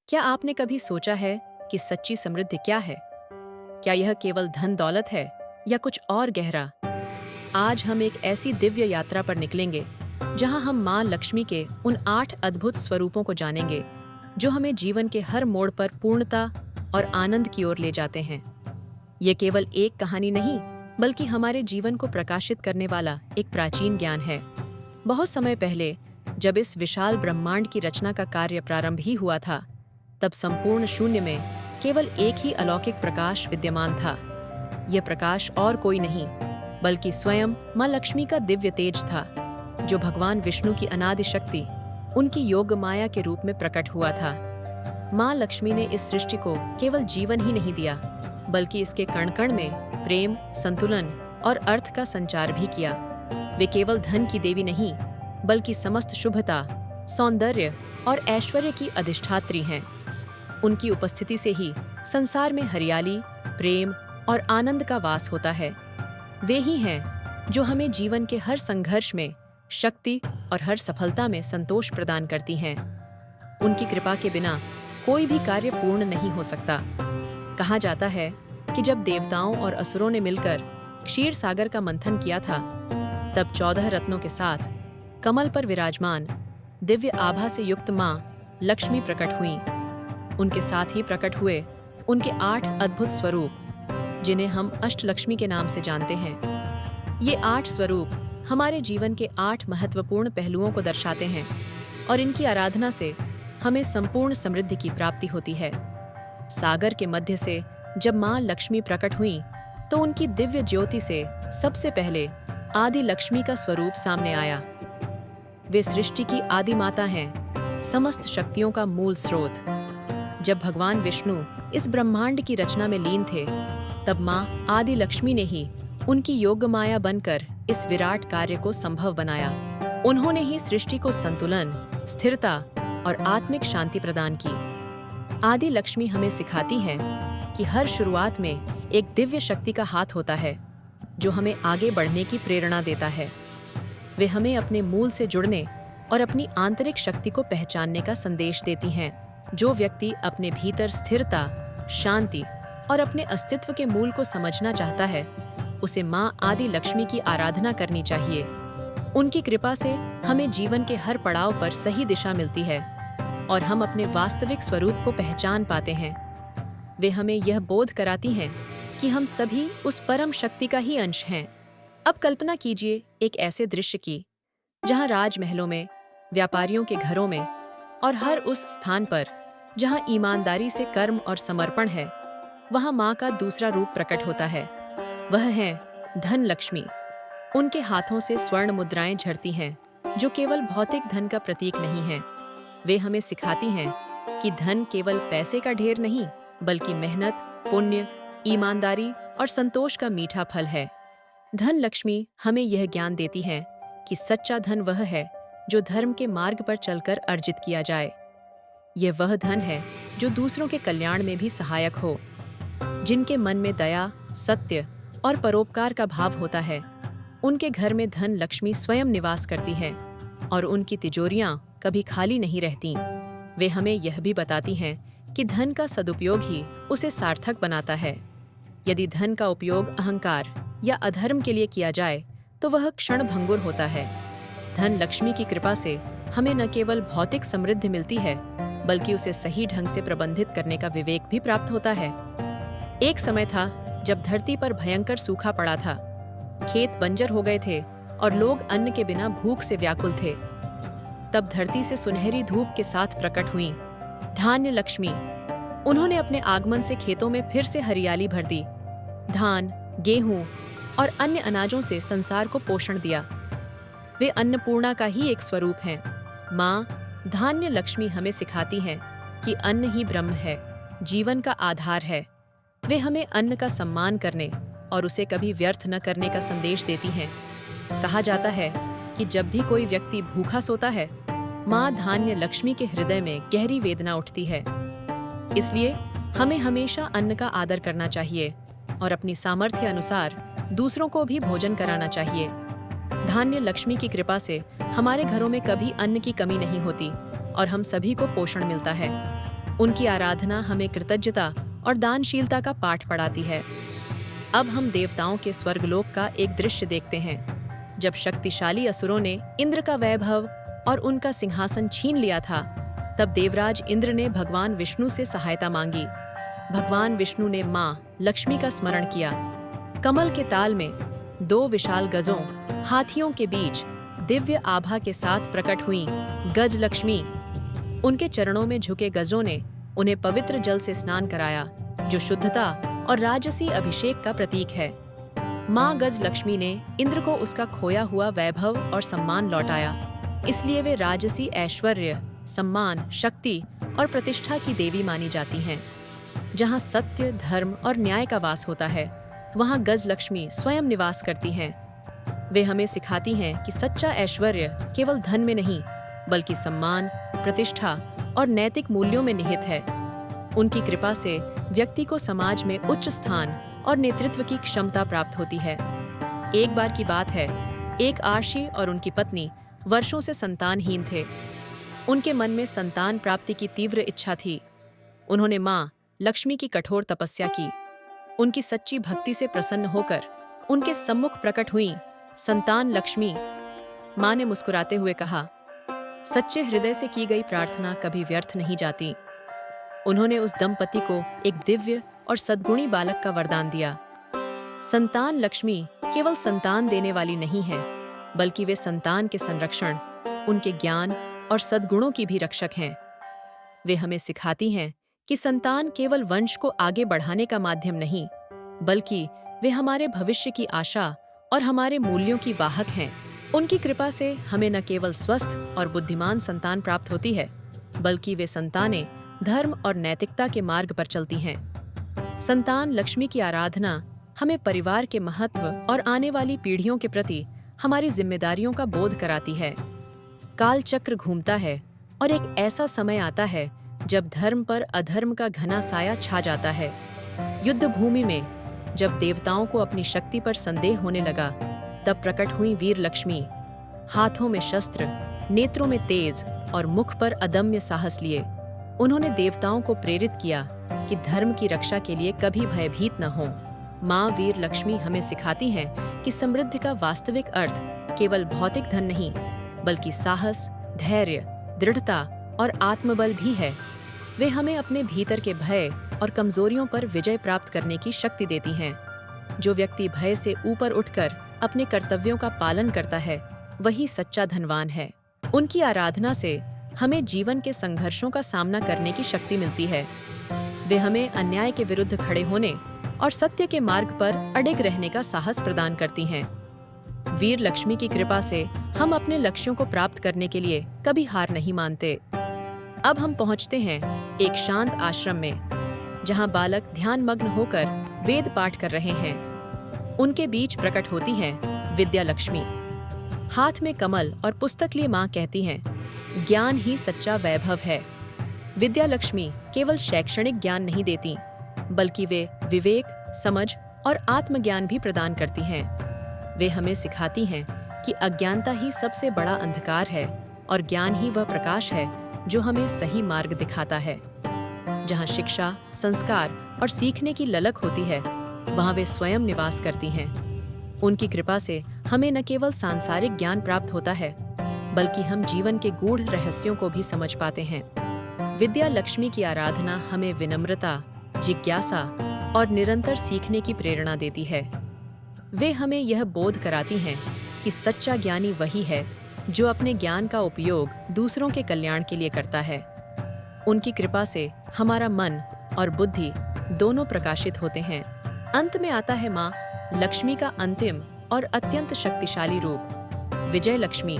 क्या आपने कभी सोचा है कि सच्ची समृद्धि क्या है? क्या यह केवल धन दौलत है या कुछ और गहरा? आज हम एक ऐसी दिव्य यात्रा पर निकलेंगे जहां हम मां लक्ष्मी के उन 8 अद्भुत स्वरूपों को जानेंगे जो हमें जीवन के हर मोड़ पर पूर्णता और आनंद की ओर ले जाते हैं। ये केवल एक कहानी नहीं, बल्कि हमारे जीवन को प्रकाशित करने वाला एक प्राचीन ज्ञान है। बहुत समय पहले, जब इस विशाल ब्रह्मांड की रचना का कार्य प्रारंभ ही हुआ था, तब संपूर्ण शून्य में केवल एक ही अलौकिक प्रकाश विद्यमान था। यह प्रकाश और कोई नहीं, बल्कि स्वयं मां लक्ष्मी का दिव्य तेज था, जो भगवान विष्णु की अनादि शक्ति, उनकी योग माया के रूप में प्रकट हुआ था। मां लक्ष्मी ने इस सृष्टि को केवल जीवन ही नहीं दिया, बल्कि इसके कण कण में प्रेम, संतुलन और अर्थ का संचार भी किया। वे केवल धन की देवी नहीं, बल्कि समस्त शुभता, सौंदर्य और ऐश्वर्य की अधिष्ठात्री हैं। उनकी उपस्थिति से ही संसार में हरियाली, प्रेम और आनंद का वास होता है। वे ही हैं जो हमें जीवन के हर संघर्ष में शक्ति और हर सफलता में संतोष प्रदान करती हैं। उनकी कृपा के बिना कोई भी कार्य पूर्ण नहीं हो सकता। कहा जाता है कि जब देवताओं और असुरों ने मिलकर क्षीर सागर का मंथन किया था, तब 14 रत्नों के साथ कमल पर विराजमान दिव्य आभा से युक्त मां लक्ष्मी प्रकट हुईं। उनके साथ ही प्रकट हुए उनके 8 अद्भुत स्वरूप, जिन्हें हम अष्टलक्ष्मी के नाम से जानते हैं। ये 8 स्वरूप हमारे जीवन के 8 महत्वपूर्ण पहलुओं को दर्शाते हैं और इनकी आराधना से हमें संपूर्ण समृद्धि की प्राप्ति होती है। सागर के मध्य से जब मां लक्ष्मी प्रकट हुईं, तो उनकी दिव्य ज्योति से सबसे पहले आदि लक्ष्मी का स्वरूप सामने आया। वे सृष्टि की आदि माता हैं, समस्त शक्तियों का मूल स्रोत। जब भगवान विष्णु इस ब्रह्मांड की रचना में लीन थे, तब मां आदि लक्ष्मी ने ही उनकी योग माया बनकर इस विराट कार्य को संभव बनाया। उन्होंने ही सृष्टि को संतुलन, स्थिरता और आत्मिक शांति प्रदान की। आदि लक्ष्मी हमें सिखाती हैं कि हर शुरुआत में एक दिव्य शक्ति का हाथ होता है, जो हमें आगे बढ़ने की प्रेरणा देता है। वे हमें अपने मूल से जुड़ने और अपनी आंतरिक शक्ति को पहचानने का संदेश देती हैं। जो व्यक्ति अपने भीतर स्थिरता, शांति और अपने अस्तित्व के मूल को समझना चाहता है, उसे मां आदि लक्ष्मी की आराधना करनी चाहिए। उनकी कृपा से हमें जीवन के हर पड़ाव पर सही दिशा मिलती है और हम अपने वास्तविक स्वरूप को पहचान पाते हैं। वे हमें यह बोध कराती हैं कि हम सभी उस परम शक्ति का ही अंश हैं। अब कल्पना कीजिए एक ऐसे दृश्य की, जहां राजमहलों में, व्यापारियों के घरों में और हर उस स्थान पर जहां ईमानदारी से कर्म और समर्पण है, वहां मां का दूसरा रूप प्रकट होता है। वह है धन लक्ष्मी। उनके हाथों से स्वर्ण मुद्राएं झरती हैं, जो केवल भौतिक धन का प्रतीक नहीं है। वे हमें सिखाती हैं कि धन केवल पैसे का ढेर नहीं, बल्कि मेहनत, पुण्य, ईमानदारी और संतोष का मीठा फल है। धन लक्ष्मी हमें यह ज्ञान देती है कि सच्चा धन वह है जो धर्म के मार्ग पर चलकर अर्जित किया जाए। यह वह धन है जो दूसरों के कल्याण में भी सहायक हो। जिनके मन में दया, सत्य और परोपकार का भाव होता है, उनके घर में धन लक्ष्मी स्वयं निवास करती है और उनकी तिजोरियां कभी खाली नहीं रहती। वे हमें यह भी बताती हैं कि धन का सदुपयोग ही उसे सार्थक बनाता है। यदि धन का उपयोग अहंकार या अधर्म के लिए किया जाए, तो वह क्षणभंगुर होता है। धन लक्ष्मी की कृपा से हमें न केवल भौतिक समृद्धि मिलती है, बल्कि उसे सही ढंग से प्रबंधित करने का विवेक भी प्राप्त होता है। एक समय था जब धरती पर भयंकर सूखा पड़ा था। खेत बंजर हो गए थे और लोग अन्न के बिना भूख से व्याकुल थे। तब धरती से सुनहरी धूप के साथ प्रकट हुई धान्य लक्ष्मी। उन्होंने अपने आगमन से खेतों में फिर से हरियाली भर दी। धान, गेहूं और अन्य अनाजों से संसार को पोषण दिया। वे अन्नपूर्णा का ही एक स्वरूप हैं। मां धान्य लक्ष्मी हमें सिखाती हैं कि अन्न ही ब्रह्म है, जीवन का आधार है। वे हमें अन्न का सम्मान करने और उसे कभी व्यर्थ न करने का संदेश देती हैं। कहा जाता है कि जब भी कोई व्यक्ति भूखा सोता है, मां धान्य लक्ष्मी के हृदय में गहरी वेदना उठती है। इसलिए हमें हमेशा अन्न का आदर करना चाहिए और अपनी सामर्थ्य अनुसार दूसरों को भी भोजन कराना चाहिए। धान्य लक्ष्मी की कृपा से हमारे घरों में कभी अन्न की कमी नहीं होती और हम सभी को पोषण मिलता है। उनकी आराधना हमें कृतज्ञता और दानशीलता का पाठ पढ़ाती है। अब हम देवताओं के स्वर्गलोक का एक दृश्य देखते हैं। जब शक्तिशाली असुरों ने इंद्र का वैभव और उनका सिंहासन छीन लिया था, तब देवराज इंद्र ने भगवान विष्णु से सहायता मांगी। भगवान विष्णु ने माँ लक्ष्मी का स्मरण किया। कमल के ताल में 2 विशाल गजों हाथियों के बीच दिव्य आभा के साथ प्रकट हुई गज लक्ष्मी। उनके चरणों में झुके गजों ने उन्हें पवित्र जल से स्नान कराया, जो शुद्धता और राजसी अभिषेक का प्रतीक है। माँ गज लक्ष्मी ने इंद्र को उसका खोया हुआ वैभव और सम्मान लौटाया, इसलिए वे राजसी ऐश्वर्य, सम्मान, शक्ति और प्रतिष्ठा की देवी मानी जाती हैं। जहाँ सत्य, धर्म और न्याय का वास होता है, वहाँ गज लक्ष्मी स्वयं निवास करती हैं। वे हमें सिखाती हैं कि सच्चा ऐश्वर्य केवल धन में नहीं, बल्कि सम्मान, प्रतिष्ठा और नैतिक मूल्यों में निहित है। उनकी कृपा से व्यक्ति को समाज में उच्च स्थान और नेतृत्व की क्षमता प्राप्त होती है। एक बार की बात है, एक आर्षि और उनकी पत्नी वर्षों से संतानहीन थे। उनके मन में संतान प्राप्ति की तीव्र इच्छा थी। उन्होंने माँ लक्ष्मी की कठोर तपस्या की। उनकी सच्ची भक्ति से प्रसन्न होकर उनके सम्मुख प्रकट हुई संतान लक्ष्मी। माँ ने मुस्कुराते हुए कहा, सच्चे हृदय से की गई प्रार्थना कभी व्यर्थ नहीं जाती। उन्होंने उस दंपति को एक दिव्य और सद्गुणी बालक का वरदान दिया। संतान लक्ष्मी केवल संतान देने वाली नहीं है, बल्कि वे संतान के संरक्षण, उनके ज्ञान और सद्गुणों की भी रक्षक हैं। वे हमें सिखाती हैं कि संतान केवल वंश को आगे बढ़ाने का माध्यम नहीं, बल्कि वे हमारे भविष्य की आशा और हमारे मूल्यों की वाहक हैं। उनकी कृपा से हमें न केवल स्वस्थ और बुद्धिमान संतान प्राप्त होती है, बल्कि वे संतानें धर्म और नैतिकता के मार्ग पर चलती हैं। संतान लक्ष्मी की आराधना हमें परिवार के महत्व और आने वाली पीढ़ियों के प्रति हमारी जिम्मेदारियों का बोध कराती है। काल चक्र घूमता है और एक ऐसा समय आता है जब धर्म पर अधर्म का घना साया छा जाता है। युद्ध भूमि में जब देवताओं को अपनी शक्ति पर संदेह होने लगा, तब प्रकट हुई वीर लक्ष्मी। हाथों में शस्त्र, नेत्रों में तेज और मुख पर अदम्य साहस लिए उन्होंने देवताओं को प्रेरित किया कि धर्म की रक्षा के लिए कभी भयभीत न हो। माँ वीर लक्ष्मी हमें सिखाती हैं कि समृद्धि का वास्तविक अर्थ केवल भौतिक धन नहीं, बल्कि साहस, धैर्य, दृढ़ता और आत्मबल भी है। वे हमें अपने भीतर के भय और कमजोरियों पर विजय प्राप्त करने की शक्ति देती हैं। जो व्यक्ति भय से ऊपर उठकर अपने कर्तव्यों का पालन करता है, वही सच्चा धनवान है। उनकी आराधना से हमें जीवन के संघर्षों का सामना करने की शक्ति मिलती है। वे हमें अन्याय के विरुद्ध खड़े होने और सत्य के मार्ग पर अडिग रहने का साहस प्रदान करती हैं। वीर लक्ष्मी की कृपा से हम अपने लक्ष्यों को प्राप्त करने के लिए कभी हार नहीं मानते। अब हम पहुंचते हैं एक शांत आश्रम में, जहां बालक ध्यानमग्न होकर वेद पाठ कर रहे हैं। उनके बीच प्रकट होती हैं विद्या लक्ष्मी। हाथ में कमल और पुस्तक लिए माँ कहती हैं, ज्ञान ही सच्चा वैभव है। विद्या लक्ष्मी केवल शैक्षणिक ज्ञान नहीं देती, बल्कि वे विवेक, समझ और आत्मज्ञान भी प्रदान करती हैं। वे हमें सिखाती हैं कि अज्ञानता ही सबसे बड़ा अंधकार है और ज्ञान ही वह प्रकाश है जो हमें सही मार्ग दिखाता है। जहाँ शिक्षा, संस्कार और सीखने की ललक होती है, वहाँ वे स्वयं निवास करती हैं। उनकी कृपा से हमें न केवल सांसारिक ज्ञान प्राप्त होता है, बल्कि हम जीवन के गूढ़ रहस्यों को भी समझ पाते हैं। विद्या लक्ष्मी की आराधना हमें विनम्रता, जिज्ञासा और निरंतर सीखने की प्रेरणा देती है। वे हमें यह बोध कराती हैं कि सच्चा ज्ञानी वही है जो अपने ज्ञान का उपयोग दूसरों के कल्याण के लिए करता है। उनकी कृपा से हमारा मन और बुद्धि दोनों प्रकाशित होते हैं। अंत में आता है माँ लक्ष्मी का अंतिम और अत्यंत शक्तिशाली रूप, विजय लक्ष्मी।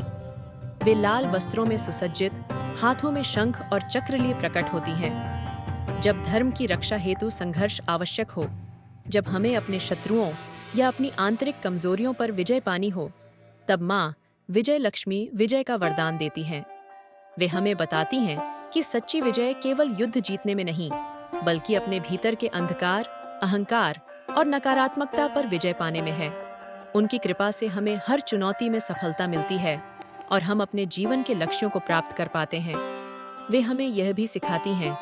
वे लाल वस्त्रों में सुसज्जित, हाथों में शंख और चक्र लिए प्रकट होती हैं। जब धर्म की रक्षा हेतु संघर्ष आवश्यक हो, जब हमें अपने शत्रुओं या अपनी आंतरिक कमजोरियों पर विजय पानी हो, तब माँ विजय लक्ष्मी विजय का वरदान देती हैं। वे हमें बताती हैं कि सच्ची विजय केवल युद्ध जीतने में नहीं, बल्कि अपने भीतर के अंधकार, अहंकार और नकारात्मकता पर विजय पाने में है। उनकी कृपा से हमें हर चुनौती में सफलता मिलती है और हम अपने जीवन के लक्ष्यों को प्राप्त कर पाते हैं। वे हमें यह भी सिखाती हैं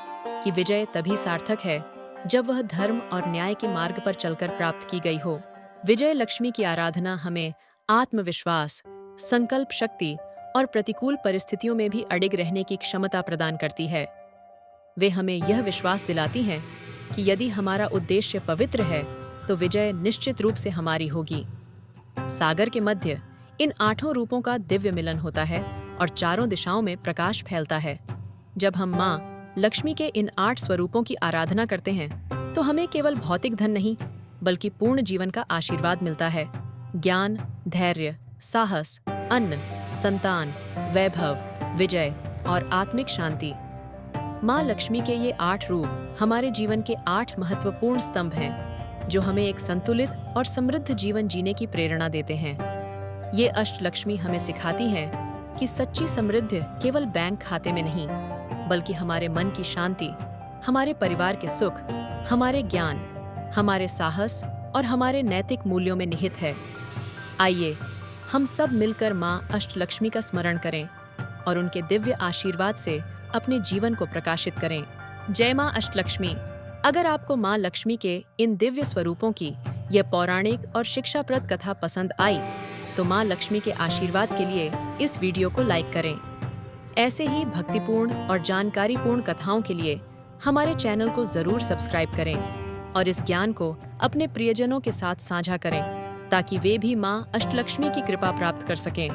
कि विजय तभी सार्थक है जब वह धर्म और न्याय के मार्ग पर चलकर प्राप्त की गई हो। विजय लक्ष्मी की आराधना हमें आत्मविश्वास, संकल्प शक्ति और प्रतिकूल परिस्थितियों में भी अडिग रहने की क्षमता प्रदान करती है। वे हमें यह विश्वास दिलाती हैं कि यदि हमारा उद्देश्य पवित्र है तो विजय निश्चित रूप से हमारी होगी। सागर के मध्य इन 8 रूपों का दिव्य मिलन होता है और चारों दिशाओं में प्रकाश फैलता है। जब हम माँ लक्ष्मी के इन 8 स्वरूपों की आराधना करते हैं तो हमें केवल भौतिक धन नहीं बल्कि पूर्ण जीवन का आशीर्वाद मिलता है। ज्ञान, धैर्य, साहस, अन्न, संतान, वैभव, विजय और आत्मिक शांति। माँ लक्ष्मी के ये 8 रूप हमारे जीवन के 8 महत्वपूर्ण स्तंभ हैं जो हमें एक संतुलित और समृद्ध जीवन जीने की प्रेरणा देते हैं। ये अष्टलक्ष्मी हमें सिखाती हैं कि सच्ची समृद्धि केवल बैंक खाते में नहीं बल्कि हमारे मन की शांति, हमारे परिवार के सुख, हमारे ज्ञान, हमारे साहस और हमारे नैतिक मूल्यों में निहित है। आइए हम सब मिलकर माँ अष्टलक्ष्मी का स्मरण करें और उनके दिव्य आशीर्वाद से अपने जीवन को प्रकाशित करें। जय माँ अष्टलक्ष्मी। अगर आपको माँ लक्ष्मी के इन दिव्य स्वरूपों की यह पौराणिक और शिक्षाप्रद कथा पसंद आई तो माँ लक्ष्मी के आशीर्वाद के लिए इस वीडियो को लाइक करें। ऐसे ही भक्तिपूर्ण और जानकारीपूर्ण कथाओं के लिए हमारे चैनल को जरूर सब्सक्राइब करें और इस ज्ञान को अपने प्रियजनों के साथ साझा करें ताकि वे भी माँ अष्टलक्ष्मी की कृपा प्राप्त कर सकें।